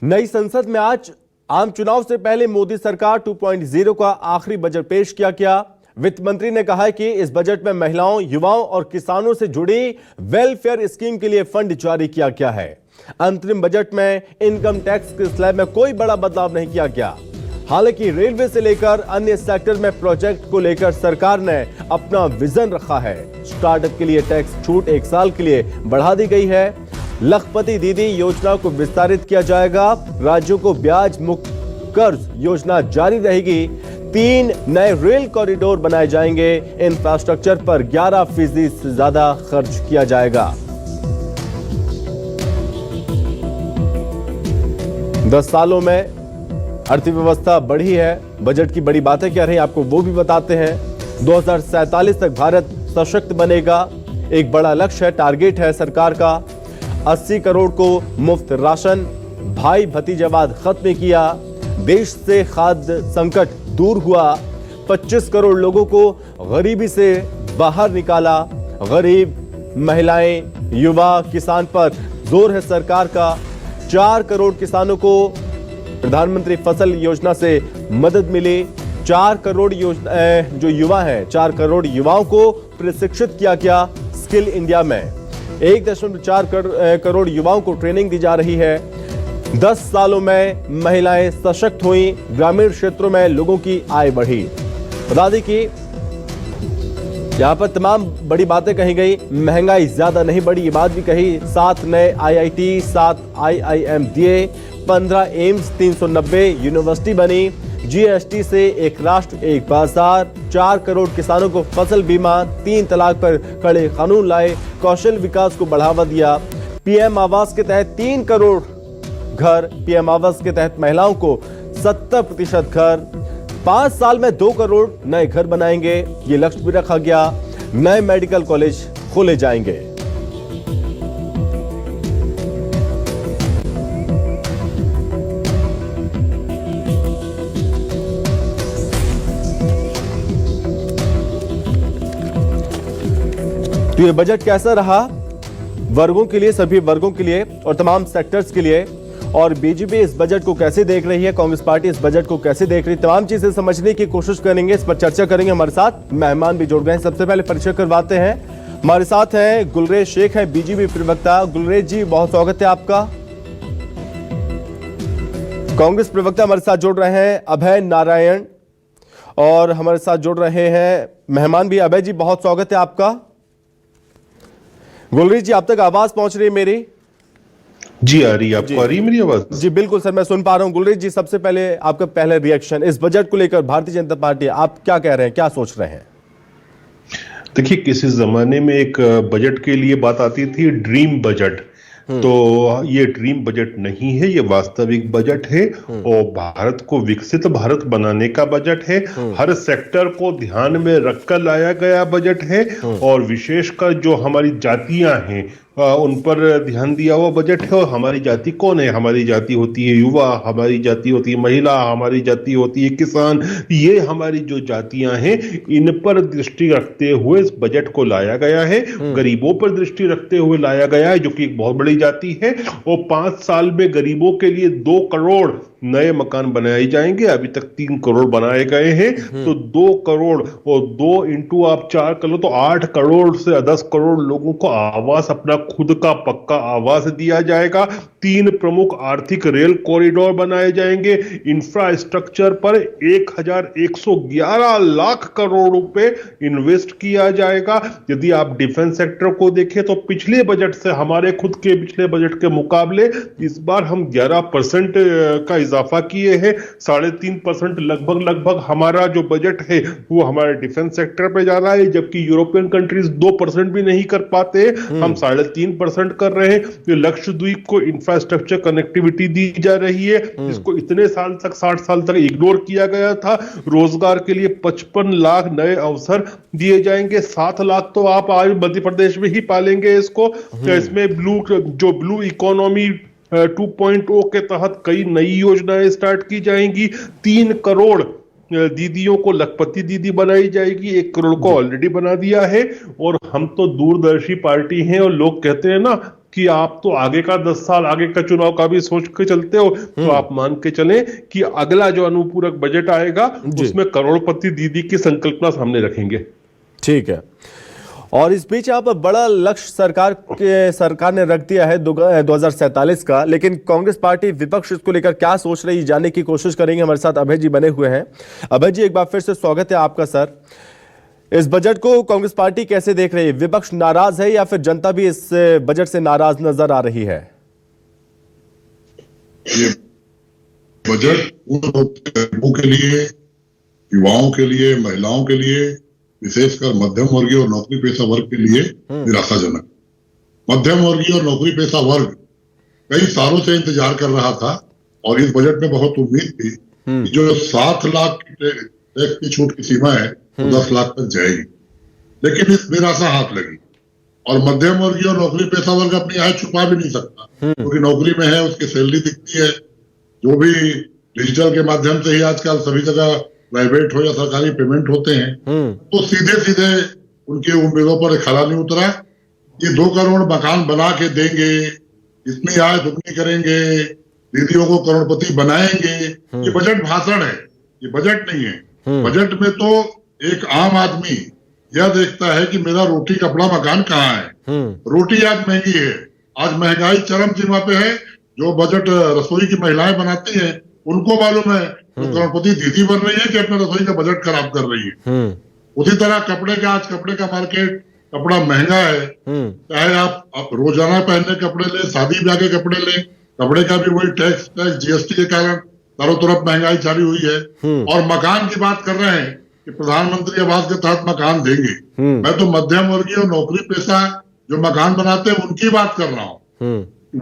नई संसद में आज आम चुनाव से पहले मोदी सरकार 2.0 का आखिरी बजट पेश किया। वित्त मंत्री ने कहा है कि इस बजट में महिलाओं, युवाओं और किसानों से जुड़ी वेलफेयर स्कीम के लिए फंड जारी किया गया है। अंतरिम बजट में इनकम टैक्स के स्लैब में कोई बड़ा बदलाव नहीं किया गया। हालांकि रेलवे से लेकर अन्य सेक्टर में प्रोजेक्ट को लेकर सरकार ने अपना विजन रखा है। स्टार्टअप के लिए टैक्स छूट 1 साल के लिए बढ़ा दी गई है। लखपति दीदी योजना को विस्तारित किया जाएगा। राज्यों को ब्याज मुक्त कर्ज योजना जारी रहेगी। 3 नए रेल कॉरिडोर बनाए जाएंगे। इंफ्रास्ट्रक्चर पर 11% से ज्यादा खर्च किया जाएगा। 10 सालों में अर्थव्यवस्था बढ़ी है। बजट की बड़ी बातें क्या रही आपको वो भी बताते हैं। 2047 तक भारत सशक्त बनेगा, एक बड़ा लक्ष्य है, टारगेट है सरकार का। 80 करोड़ को मुफ्त राशन, भाई भतीजावाद खत्म किया। देश से खाद्य संकट दूर हुआ। 25 करोड़ लोगों को गरीबी से बाहर निकाला। गरीब, महिलाएं, युवा, किसान पर जोर है सरकार का। 4 करोड़ किसानों को प्रधानमंत्री फसल योजना से मदद मिली। 4 करोड़ जो युवा हैं, 4 करोड़ युवाओं को प्रशिक्षित किया गया स्किल इंडिया में। 1.4 करोड़ युवाओं को ट्रेनिंग दी जा रही है। 10 सालों में महिलाएं सशक्त हुई। ग्रामीण क्षेत्रों में लोगों की आय बढ़ी। बता दें कि यहां पर तमाम बड़ी बातें कही गई। महंगाई ज्यादा नहीं बढ़ी, ये बात भी कही। 7 नए IIT, 7 IIM दिए। 15 एम्स, 390 यूनिवर्सिटी बनी। GST से एक राष्ट्र एक बाजार। 4 करोड़ किसानों को फसल बीमा। 3 तलाक पर कड़े कानून लाए। कौशल विकास को बढ़ावा दिया। PM आवास के तहत 3 करोड़ घर। PM आवास के तहत महिलाओं को 70% घर। 5 साल में 2 करोड़ नए घर बनाएंगे, ये लक्ष्य भी रखा गया। नए मेडिकल कॉलेज खोले जाएंगे। तो ये बजट कैसा रहा वर्गों के लिए, सभी वर्गों के लिए और तमाम सेक्टर्स के लिए, और बीजेपी इस बजट को कैसे देख रही है, कांग्रेस पार्टी इस बजट को कैसे देख रही है, तमाम चीजें समझने की कोशिश करेंगे। इस पर चर्चा करेंगे। हमारे साथ मेहमान भी जुड़ गए हैं। सबसे पहले परिचय करवाते हैं। हमारे साथ हैं गुलरेज शेख, है बीजेपी प्रवक्ता। गुलरेज जी, बहुत स्वागत है आपका। कांग्रेस प्रवक्ता हमारे साथ जुड़ रहे हैं अभय नारायण, और हमारे साथ जुड़ रहे हैं मेहमान भी। अभय जी, बहुत स्वागत है आपका। गुलरेज जी, आप तक आवाज पहुंच रही है मेरी? जी आ रही है, आपको आ रही है मेरी आवाज? जी बिल्कुल सर, मैं सुन पा रहा हूं। गुलरेज जी, सबसे पहले आपका पहला रिएक्शन इस बजट को लेकर, भारतीय जनता पार्टी आप क्या कह रहे हैं, क्या सोच रहे हैं? देखिए, किसी जमाने में एक बजट के लिए बात आती थी, ड्रीम बजट। तो ये ड्रीम बजट नहीं है, ये वास्तविक बजट है और भारत को विकसित भारत बनाने का बजट है। हर सेक्टर को ध्यान में रखकर लाया गया बजट है और विशेषकर जो हमारी जातियां हैं उन पर ध्यान दिया हुआ बजट है। और हमारी जाति कौन है? हमारी जाति होती है युवा, हमारी जाति होती है महिला, हमारी जाति होती है किसान। ये हमारी जो जातियां हैं इन पर दृष्टि रखते हुए इस बजट को लाया गया है। गरीबों पर दृष्टि रखते हुए लाया गया है, जो कि एक बहुत बड़ी जाति है। और 5 साल में गरीबों के लिए 2 करोड़ नए मकान बनाए जाएंगे। अभी तक 3 करोड़ बनाए गए हैं। तो 2 करोड़ और 2 इंटू आप 4 करो तो 8 करोड़ से 10 करोड़ लोगों को आवास, अपना खुद का पक्का आवास दिया जाएगा। 3 प्रमुख आर्थिक रेल कॉरिडोर बनाए जाएंगे। इंफ्रास्ट्रक्चर पर 1111 लाख करोड़ रुपए इन्वेस्ट किया जाएगा। यदि आप डिफेंस सेक्टर को देखें तो पिछले बजट से, हमारे खुद के पिछले बजट के मुकाबले इस बार हम 11% का इजाफा किए हैं। 3.5% लगभग हमारा जो बजट है वो हमारे डिफेंस सेक्टर पे जा रहा है, जबकि यूरोपियन कंट्रीज 2% भी नहीं कर पाते। हम 3.5% कर रहे हैं। तो लक्षद्वीप को इंफ्रास्ट्रक्चर कनेक्टिविटी दी जा रही है, जिसको इतने साल तक, 60 साल तक इग्नोर किया गया था। रोजगार के लिए 55 लाख नए अवसर दिए जाएंगे। 7 लाख तो आप आज मध्य प्रदेश में ही पालेंगे इसको। तो इसमें ब्लू इकोनॉमी 2.0 के तहत कई नई योजनाएं स्टार्ट की जाएंगी। 3 करोड़ दीदियों को लखपति दीदी बनाई जाएगी, 1 करोड़ को ऑलरेडी बना दिया है। और हम तो दूरदर्शी पार्टी हैं और लोग कहते हैं ना कि आप तो आगे का 10 साल आगे का चुनाव का भी सोच के चलते हो, तो आप मान के चलें कि अगला जो अनुपूरक बजट आएगा उसमें करोड़पति दीदी की संकल्पना सामने रखेंगे। ठीक है। और इस बीच आप बड़ा लक्ष्य सरकार ने रख दिया है 2047 का, लेकिन कांग्रेस पार्टी विपक्ष इसको लेकर क्या सोच रही है जानने की कोशिश करेंगे। हमारे साथ अभय जी बने हुए हैं। अभय जी, एक बार फिर से स्वागत है आपका सर। इस बजट को कांग्रेस पार्टी कैसे देख रही है? विपक्ष नाराज है या फिर जनता भी इस बजट से नाराज नजर आ रही है? ये बजट गरीबों के लिए, युवाओं के लिए, महिलाओं के लिए, विशेषकर मध्यम वर्गीय और नौकरी पेशा वर्ग के लिए निराशाजनक। मध्यम वर्गीय और नौकरी पेशा वर्ग कई सालों से इंतजार कर रहा था और इस बजट में बहुत उम्मीद थी कि जो 7 लाख टैक्स की छूट की सीमा है 10 लाख तक जाएगी, लेकिन इस निराशा हाथ लगी। और मध्यम वर्गीय और नौकरी पेशा वर्ग अपनी आय छुपा भी नहीं सकता, क्योंकि नौकरी में है, उसकी सैलरी दिखती है। जो भी डिजिटल के माध्यम से ही आजकल सभी जगह प्राइवेट हो या सरकारी पेमेंट होते हैं, तो सीधे सीधे उनकी उम्मीदों पर खरा नहीं उतरा। ये 2 करोड़ मकान बना के देंगे, इतनी आय दुगनी करेंगे, दीदियों को करोड़पति बनाएंगे, ये बजट भाषण है, ये बजट नहीं है। बजट में तो एक आम आदमी यह देखता है कि मेरा रोटी कपड़ा मकान कहाँ है। रोटी आज महंगी है, आज महंगाई चरम सीमा पे है। जो बजट रसोई की महिलाएं बनाती हैं उनको मालूम है तो करोड़पति दीदी बन रही है कि अपने रसोई का बजट खराब कर रही है। उसी तरह कपड़े का, आज कपड़े का मार्केट, कपड़ा महंगा है। चाहे आप रोजाना पहनने कपड़े ले, शादी ब्याह के कपड़े ले, कपड़े का भी वही टैक्स जीएसटी के कारण चारों तरफ महंगाई चाली हुई है। और मकान की बात कर रहे हैं कि प्रधानमंत्री आवास के तहत मकान देंगे। मैं तो मध्यम वर्गीय और नौकरी पेशा जो मकान बनाते हैं उनकी बात कर रहा हूँ।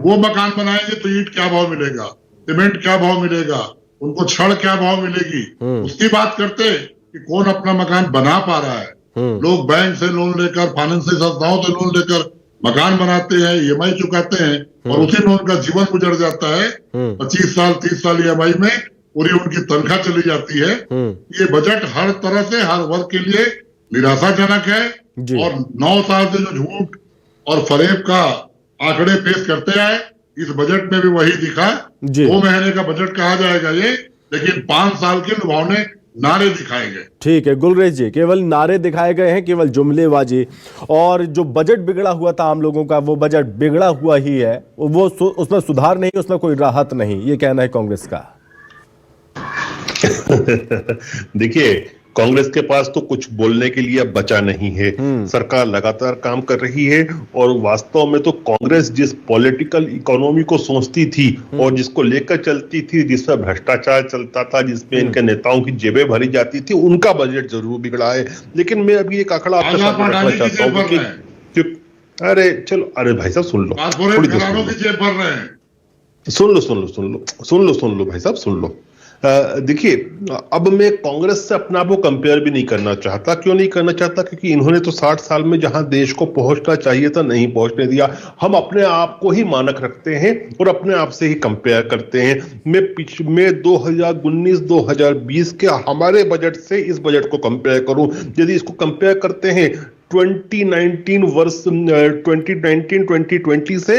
वो मकान बनाएंगे तो ईंट क्या भाव मिलेगा, सीमेंट क्या भाव मिलेगा, उनको छड़ क्या भाव मिलेगी, उसकी बात करते कि कौन अपना मकान बना पा रहा है। लोग बैंक से लोन लेकर, फाइनेंशियल संस्थाओं से लोन लेकर मकान बनाते हैं, ईएमआई चुकाते हैं और उसी में उनका जीवन गुजर जाता है। 25 साल 30 साल ईएमआई में पूरी उनकी तनख्वाह चली जाती है। ये बजट हर तरह से हर वर्ग के लिए निराशाजनक है। और 9 साल से जो झूठ और फरेब का आंकड़े पेश करते आए, इस बजट में भी वही दिखा। 2 महीने का बजट कहा जाएगा ये, लेकिन 5 साल के लुभावने नारे दिखाए गए। ठीक है गुलरेज जी, केवल नारे दिखाए गए हैं, केवल जुमलेबाजी। और जो बजट बिगड़ा हुआ था आम लोगों का, वो बजट बिगड़ा हुआ ही है, वो उसमें सुधार नहीं, उसमें कोई राहत नहीं, ये कहना है कांग्रेस का। देखिए, कांग्रेस के पास तो कुछ बोलने के लिए बचा नहीं है। सरकार लगातार काम कर रही है और वास्तव में तो कांग्रेस जिस पॉलिटिकल इकोनॉमी को सोचती थी और जिसको लेकर चलती थी, जिसमें भ्रष्टाचार चलता था, जिसमें इनके नेताओं की जेबें भरी जाती थी, उनका बजट जरूर बिगड़ा है। लेकिन मैं अभी एक आंकड़ा आपके सामने रखना चाहता हूँ कि अरे चलो, अरे भाई साहब सुन लो, थोड़ी देर सुन लो भाई साहब, सुन लो। देखिए, अब मैं कांग्रेस से अपने आप को कंपेयर भी नहीं करना चाहता। क्यों नहीं करना चाहता? क्योंकि इन्होंने तो 60 साल में जहां देश को पहुंचना चाहिए था नहीं पहुंचने दिया। हम अपने आप को ही मानक रखते हैं और अपने आप से ही कंपेयर करते हैं। मैं 2019-2020 के हमारे बजट से इस बजट को कंपेयर करूं, यदि इसको कंपेयर करते हैं 2019-2020 से,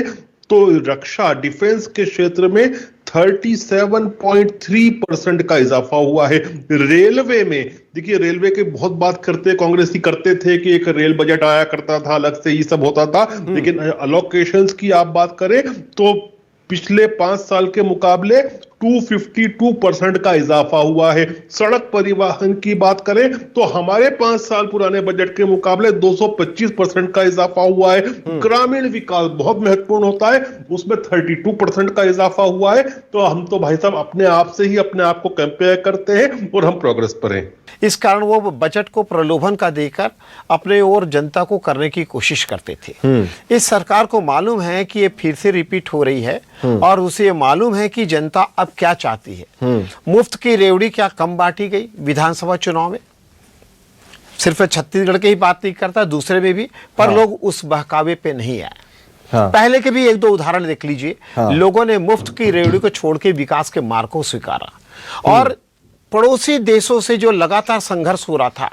तो रक्षा डिफेंस के क्षेत्र में 37.3% का इजाफा हुआ है। रेलवे में देखिए, रेलवे की बहुत बात कांग्रेसी करते थे कि एक रेल बजट आया करता था, अलग से ये सब होता था, लेकिन अलोकेशंस की आप बात करें तो पिछले 5 साल के मुकाबले 252% का इजाफा हुआ है। सड़क परिवहन की बात करें तो हमारे 5 साल पुराने बजट के मुकाबले 225% का इजाफा हुआ है। ग्रामीण विकास बहुत महत्वपूर्ण होता है, उसमें 32% का इजाफा हुआ है। तो हम तो भाई साहब अपने आप से ही अपने आप को कंपेयर करते हैं और हम प्रोग्रेस पर हैं। इस कारण वो बजट को प्रलोभन का देकर अपने और जनता को करने की कोशिश करते थे। इस सरकार को मालूम है कि ये फिर से रिपीट हो रही है और उसे मालूम है कि जनता अब क्या चाहती है। मुफ्त की रेवड़ी क्या कम बांटी गई विधानसभा चुनाव में? सिर्फ छत्तीसगढ़ की ही बात नहीं करता, दूसरे में भी, पर लोग उस बहकावे पे नहीं आए। पहले के भी 1-2 उदाहरण देख लीजिए। लोगों ने मुफ्त की रेवड़ी को छोड़ के विकास के मार्ग को स्वीकारा और पड़ोसी देशों से जो लगातार संघर्ष हो रहा था,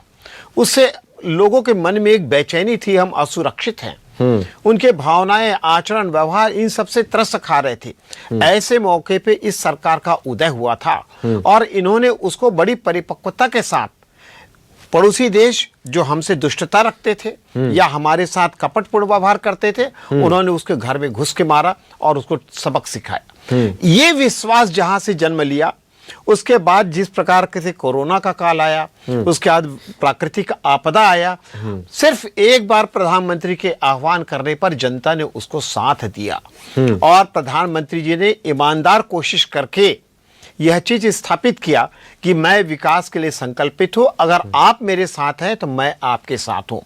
उससे लोगों के मन में एक बेचैनी थी, हम असुरक्षित हैं। उनके भावनाएं, आचरण, व्यवहार इन सब से त्रस्त खा रहे थे। ऐसे मौके पे इस सरकार का उदय हुआ था और इन्होंने उसको बड़ी परिपक्वता के साथ पड़ोसी देश जो हमसे दुष्टता रखते थे या हमारे साथ कपटपूर्ण व्यवहार करते थे, उन्होंने उसके घर में घुस के मारा और उसको सबक सिखाया। ये विश्वास जहां से जन्म लिया, उसके बाद जिस प्रकार से कोरोना का काल आया, उसके बाद प्राकृतिक आपदा आया, सिर्फ एक बार प्रधानमंत्री के आह्वान करने पर जनता ने उसको साथ दिया और प्रधानमंत्री जी ने ईमानदार कोशिश करके यह चीज स्थापित किया कि मैं विकास के लिए संकल्पित हूं, अगर आप मेरे साथ हैं तो मैं आपके साथ हूं।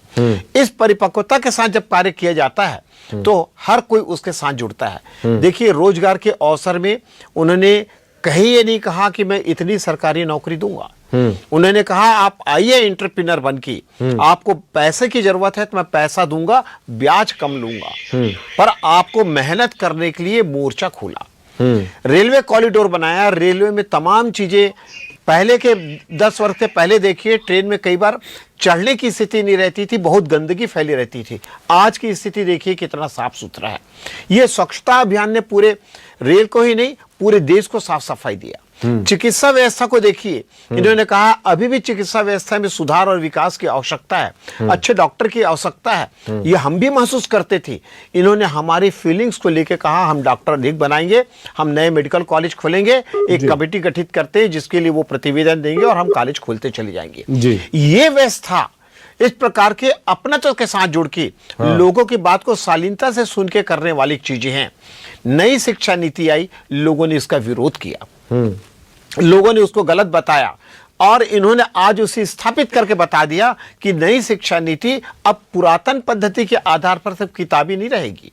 इस परिपक्वता के साथ जब कार्य किया जाता है तो हर कोई उसके साथ जुड़ता है। देखिए, रोजगार के अवसर में उन्होंने कहीं ये नहीं कहा कि मैं इतनी सरकारी नौकरी दूंगा। उन्होंने कहा आप आइए एंटरप्रेन्योर बन के, आपको पैसे की जरूरत है तो मैं पैसा दूंगा, ब्याज कम लूंगा, पर आपको मेहनत करने के लिए मोर्चा खोला। रेलवे कॉरिडोर बनाया, रेलवे में तमाम चीजें, पहले के 10 वर्ष के पहले देखिए ट्रेन में कई बार चढ़ने की स्थिति नहीं रहती थी, बहुत गंदगी फैली रहती थी। आज की स्थिति देखिए कितना साफ सुथरा है। ये स्वच्छता अभियान ने पूरे रेल को ही नहीं पूरे देश को साफ सफाई दिया। चिकित्सा व्यवस्था को देखिए, इन्होंने कहा अभी भी चिकित्सा व्यवस्था में सुधार और विकास की आवश्यकता है, अच्छे डॉक्टर की आवश्यकता है। ये हम भी महसूस करते थे। इन्होंने हमारी फीलिंग्स को लेकर कहा हम डॉक्टर अधिक बनाएंगे, हम नए मेडिकल कॉलेज खोलेंगे, एक कमेटी गठित करते हैं जिसके लिए वो प्रतिवेदन देंगे और हम कॉलेज खोलते चले जाएंगे। ये व्यवस्था इस प्रकार के अपनत्व के साथ जुड़ के लोगों की बात को शालीनता से सुन के करने वाली चीजें हैं। नई शिक्षा नीति आई, लोगों ने इसका विरोध किया, लोगों ने उसको गलत बताया और इन्होंने आज उसे स्थापित करके बता दिया कि नई शिक्षा नीति अब पुरातन पद्धति के आधार पर सिर्फ किताबी नहीं रहेगी,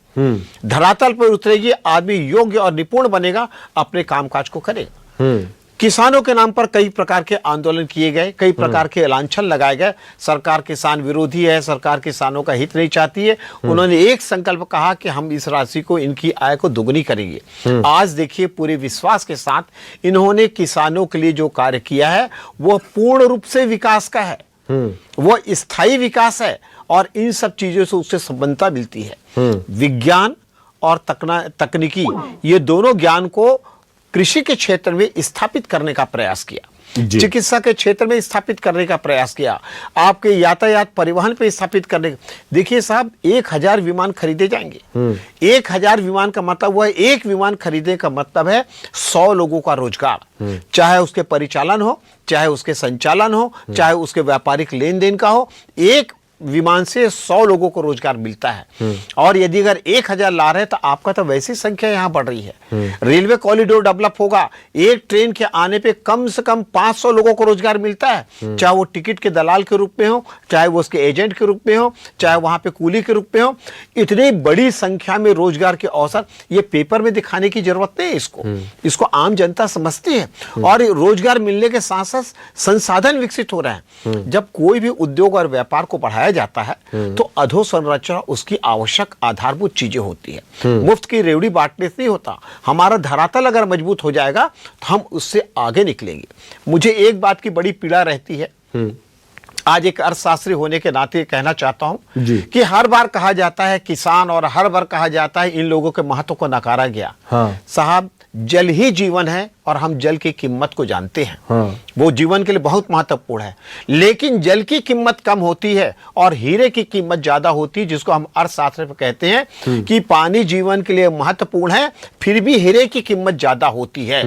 धरातल पर उतरेगी, आदमी योग्य और निपुण बनेगा, अपने कामकाज को करेगा। किसानों के नाम पर कई प्रकार के आंदोलन किए गए, कई प्रकार के लांछन लगाए गए। सरकार किसान विरोधी है, सरकार किसानों का हित नहीं चाहती है। उन्होंने एक संकल्प कहा कि हम इस राशि को, इनकी आय को दोगुनी करेंगे। आज देखिए पूरे विश्वास के साथ इन्होंने किसानों के लिए जो कार्य किया है वह पूर्ण रूप से विकास का है, वह स्थायी विकास है और इन सब चीजों से उससे संबंधता मिलती है। विज्ञान और तकनीकी, ये दोनों ज्ञान को कृषि के क्षेत्र में स्थापित करने का प्रयास किया, चिकित्सा के क्षेत्र में स्थापित करने का प्रयास किया, आपके यातायात परिवहन पे स्थापित करने। देखिए साहब, 1000 विमान खरीदे जाएंगे। 1000 विमान का मतलब हुआ, एक विमान खरीदने का मतलब है 100 लोगों का रोजगार, चाहे उसके परिचालन हो, चाहे उसके संचालन हो, चाहे उसके व्यापारिक लेन देन का हो। एक विमान से 100 लोगों को रोजगार मिलता है और यदि अगर 1000 ला रहे हैं तो आपका तो वैसी संख्या यहां बढ़ रही है। रेलवे कॉरिडोर डेवलप होगा, एक ट्रेन के आने पे कम से कम 500 लोगों को रोजगार मिलता है, चाहे वो टिकट के दलाल के रूप में हो, चाहे वो उसके एजेंट के रूप में हो, चाहे वहां पे कूली के रूप में हो। इतनी बड़ी संख्या में रोजगार के अवसर, ये पेपर में दिखाने की जरूरत नहीं है, इसको आम जनता समझती है और रोजगार मिलने के साथ साथ संसाधन विकसित हो रहे हैं। जब कोई भी उद्योग और व्यापार को बढ़ाया जाता है तो अधोसंरचना उसकी आवश्यक आधारभूत चीजें होती है। मुफ्त की रेवड़ी बांटने से नहीं होता। हमारा धरातल अगर मजबूत हो जाएगा तो हम उससे आगे निकलेंगे। मुझे एक बात की बड़ी पीड़ा रहती है, आज एक अर्थशास्त्री होने के नाते कहना चाहता हूं कि हर बार कहा जाता है किसान और हर बार कहा जाता है इन लोगों के महत्व को नकारा गया। साहब, जल ही जीवन है और हम जल की कीमत को जानते हैं। वो जीवन के लिए बहुत महत्वपूर्ण है, लेकिन जल की कीमत कम होती है और हीरे की कीमत ज्यादा होती है, जिसको हम अर्थशास्त्र में कहते हैं कि पानी जीवन के लिए महत्वपूर्ण है, फिर भी हीरे की कीमत ज्यादा होती है।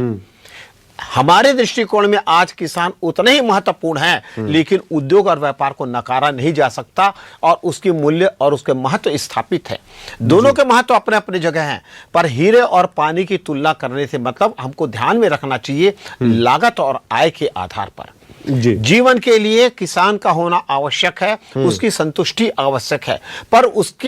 हमारे दृष्टिकोण में आज किसान उतने ही महत्वपूर्ण है, लेकिन उद्योग और व्यापार को नकारा नहीं जा सकता और उसके मूल्य और उसके महत्व स्थापित है। दोनों के महत्व अपने अपने जगह हैं, पर हीरे और पानी की तुलना करने से मतलब हमको ध्यान में रखना चाहिए लागत और आय के आधार पर। जीवन के लिए किसान का होना आवश्यक है, उसकी संतुष्टि आवश्यक है, पर उसके